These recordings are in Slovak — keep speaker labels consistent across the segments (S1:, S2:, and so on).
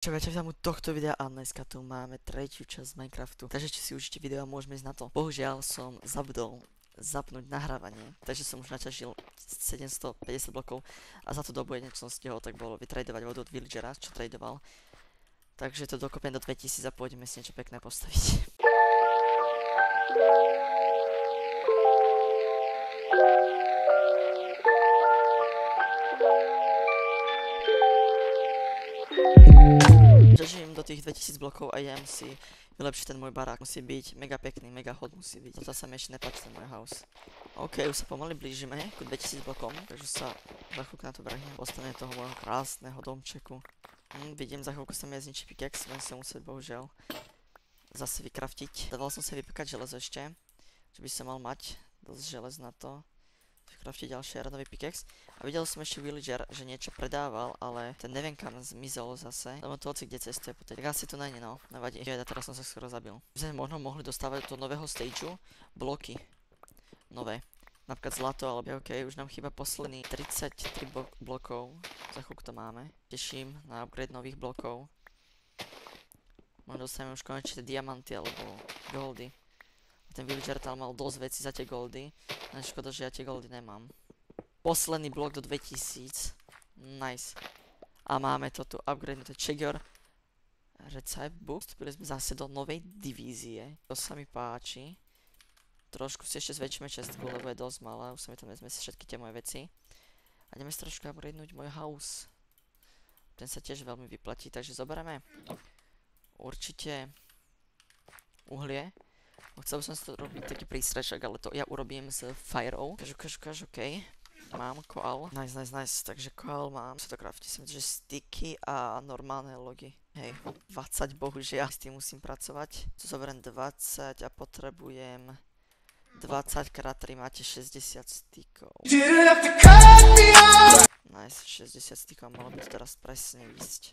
S1: Čaute, vítam u tohto videa a dneska tu máme tretiu časť Minecraftu. Takže ešte si užite video a môžeme ísť na to. Bohužiaľ som zabudol zapnúť nahrávanie, takže som už naťažil 750 blokov a za tú dobu jedine čo som stihol, tak bolo vytradovať vodu od villagera, čo tradoval. Takže to dokopiem do 2000 a pôjdeme si niečo pekné postaviť. Ťažím do tých 2000 blokov a idem si vylepšiť ten môj barák. Musí byť mega pekný, mega hot musí byť. Toto sa mi ešte nepáči ten môj house. OK, už sa pomaly blížime ku 2000 blokom, takže sa za chvíľku na to vrhnem. Postavenie toho môjho krásneho domčeku. Vidím, za chvíľku sa mi zničí pickaxe, budem sa musieť bohužiaľ zase vykraftiť. Dával som sa vypekať železo ešte, že by som mal mať dosť želez na to. Vykraftiť ďalší radový pickaxe. A videl som ešte villager, že niečo predával, ale ten neviem kam zmizol zase. Lebo to hoci kde cestuje po tej. Tak asi to není, no. Nevadí. A teraz som sa skoro zabil. My sme možno mohli dostávať do nového stageu bloky. Nové. Napríklad zlato, alebo OK, už nám chýba posledný 33 blokov. Za chvíľku to máme. Teším na upgrade nových blokov. Možno dostaneme už konečne diamanty alebo goldy. Ten villager tam mal dosť veci za tie goldy. Len škoda, že ja tie goldy nemám. Posledný blok do 2000. Nice. A máme to tu upgradenuté Chigger. Recipe book. Vstúpili sme zase do novej divízie. To sa mi páči. Trošku si ešte zväčšíme čestku, lebo je dosť malá. Už sa mi tam vezme si všetky tie moje veci. A ideme si trošku upgradenúť môj house. Ten sa tiež veľmi vyplatí, takže zoberieme určite uhlie. Chcel som si to robiť taký prístrečok, ale to ja urobím s fireou. Kažu, OK. Mám koal. Nice. Takže koal mám. Sa to crafti sem, že sticky a normálne logy. Hej, 20 bohužiaľ. S tým musím pracovať. Tu zoberiem 20 a potrebujem 20 x 3 máte 60 stickov. Nice, 60 stickov malo by to teraz presne ísť.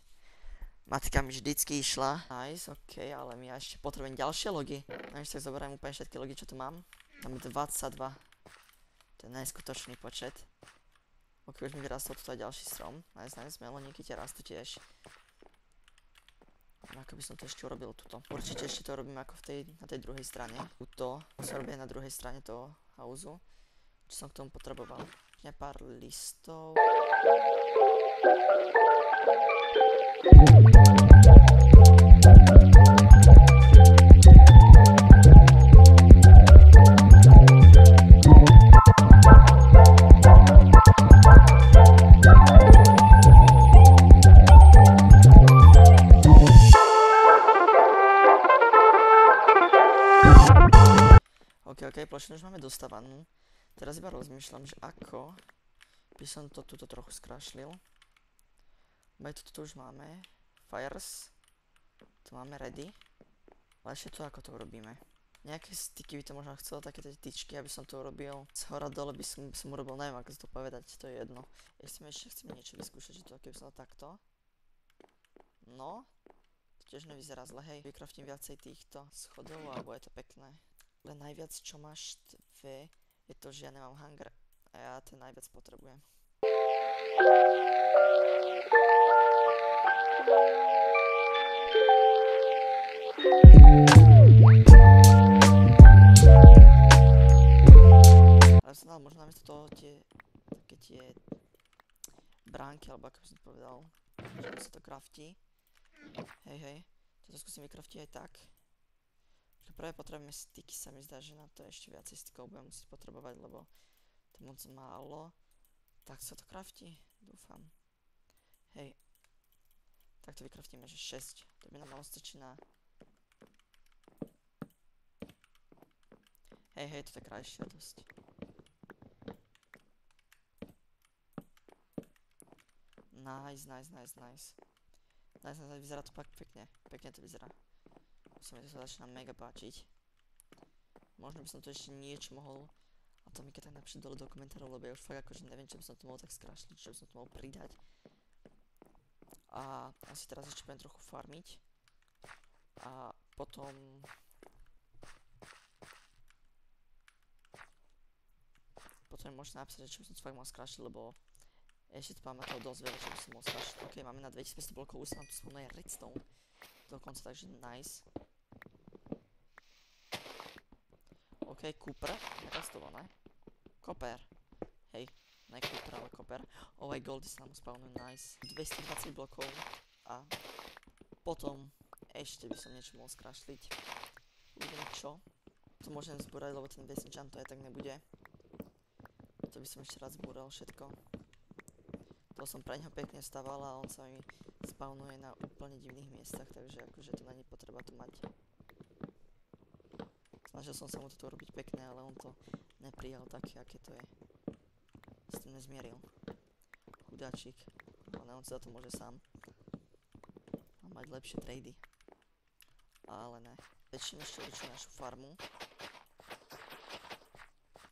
S1: Matka mi vždycky išla. Nice, OK, ale ja ešte potrebujem ďalšie logy. Takže tak zoberiem úplne všetky logy, čo tu mám. Máme 22. To je neskutočný počet. OK, už mi vyrastol tu aj ďalší strom. Nice, meloníky tie rastú tiež. Ako by som to ešte urobil tuto. Určite ešte to robím ako na tej druhej strane. Tuto sa robí na druhej strane toho houseu. Čo som k tomu potreboval. Pár listov. OK, plošinu už máme dostávanú. Teraz iba rozmýšľam, že ako by som to tuto trochu skrášlil. Toto už máme. Fires. To máme ready. Ale ešte to ako to urobíme. Nejaké sticky by to možno chcelo, také tie tyčky, aby som to urobil. Z hora dole by som urobil, neviem ako to povedať, to je jedno. Ešte chcem niečo vyskúšať, že to keby som to takto. No. To tiež nevyzerá zle, hej. Vykraftím viacej týchto schodov, alebo je to pekné. Ale najviac čo máš dve, je to, že ja nemám hunger a ja ten najviac potrebujem. Ale som dal možno namiesto toho také tie bránky, alebo ako by som to povedal, že sa to crafti. Hej, toto skúsim vykraftiť aj tak. Prvé potrebujeme sticky, sa mi zdá, že na to ešte viacej stickov budem musieť potrebovať, lebo to je moc málo. Tak sa to crafti, dúfam. Hej. Tak to vykraftíme, že 6. To by nám malo stačiť na... Hej, to je krajšie dosť. Nice. Vyzerá to pak pekne. Pekne to vyzerá. Sa mi to začína mega páčiť. Možno by som to ešte niečo mohol, a to mi keď tak napíšte dole do komentárov, lebo ja už fakt akože neviem, čo by som to mohol tak skrášliť, čo by som to mohol pridať. A asi teraz ešte budem trochu farmiť. A potom... Potom môžete napísať, že čo by som to fakt mal skrášliť, lebo Ešte tu máme toho dosť veľa, čo by som mohol sprašiť. OK, máme na 2500 blokov, už sa nám tu spawnuje redstone. Dokonca, takže nice. OK, Cooper, nerastovo, ne? Copper. Hej, ne Cooper, ale Copper. Oh, aj goldy sa nám spawnujú, nice. 220 blokov a potom ešte by som niečo mohol skrašliť. Uvidím čo. To môžem zbúrať, lebo ten disenchant to aj tak nebude. To by som ešte raz zbúral všetko. To som pre neho pekne staval a on sa mi spawnuje na úplne divných miestach, takže akože to není potreba tu mať. Snažil som sa mu toto robiť pekné, ale on to neprijal také, aké to je. S tým nezmieril. Chudáčik. Ale on si za to môže sám. A mať lepšie trady. Ale ne. Väčším ešte väčšiu našu farmu.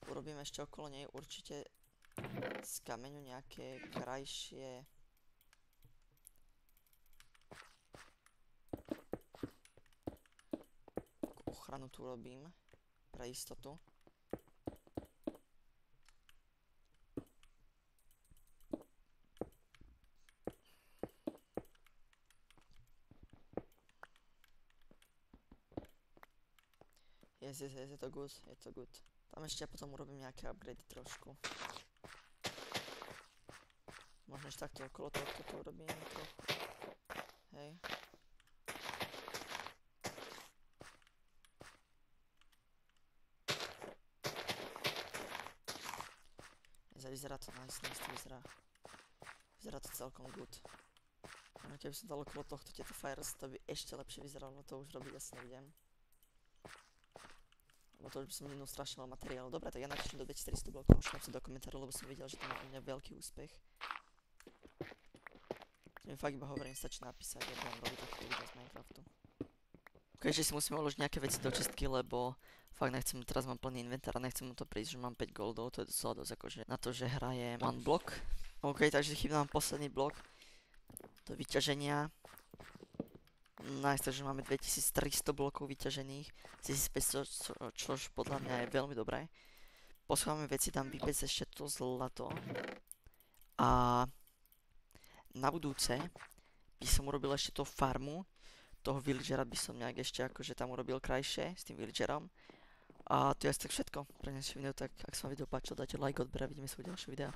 S1: Urobíme ešte okolo nej určite z kameňu nejaké krajšie ochranu tu robím pre istotu. Yes, je to good, je to good. Tam ešte potom urobím nejaké upgrady trošku. Možno ešte takto okolo tohto to urobím trochu. Hej. Vyzerá to nice, vyzerá to celkom good. No keby som dal okolo tohto tieto fires, to by ešte lepšie vyzeralo, to už robiť asi nebudem. Lebo to už by som minul strašne mal materiálu. Dobre, tak ja napíšem do 2400 blokov, už napíšem do komentáru, lebo som videl, že to má u mňa veľký úspech. To mi fakt iba hovorím, stačí napísať, ja budem robiť takto video z Minecraftu. Ok, že si musíme uložiť nejaké veci do čistky, lebo fakt nechcem, teraz mám plný inventár a nechcem to prísť, že mám 5 goldov, to je docela dosť akože na to, že hrajem one block. Ok, takže chýba nám posledný blok do vyťaženia. Nice, takže máme 2300 blokov vyťažených, 1500, čož podľa mňa je veľmi dobré. Poschováme veci, dám vypec ešte to zlato. A na budúce by som urobil ešte tú farmu. Toho villagera by som nejak ešte akože tam urobil krajšie s tým villagerom. A to je asi tak všetko pre dnešné video, tak ak sa vám video páčilo, dajte like, odber a vidíme sa u ďalšieho videa.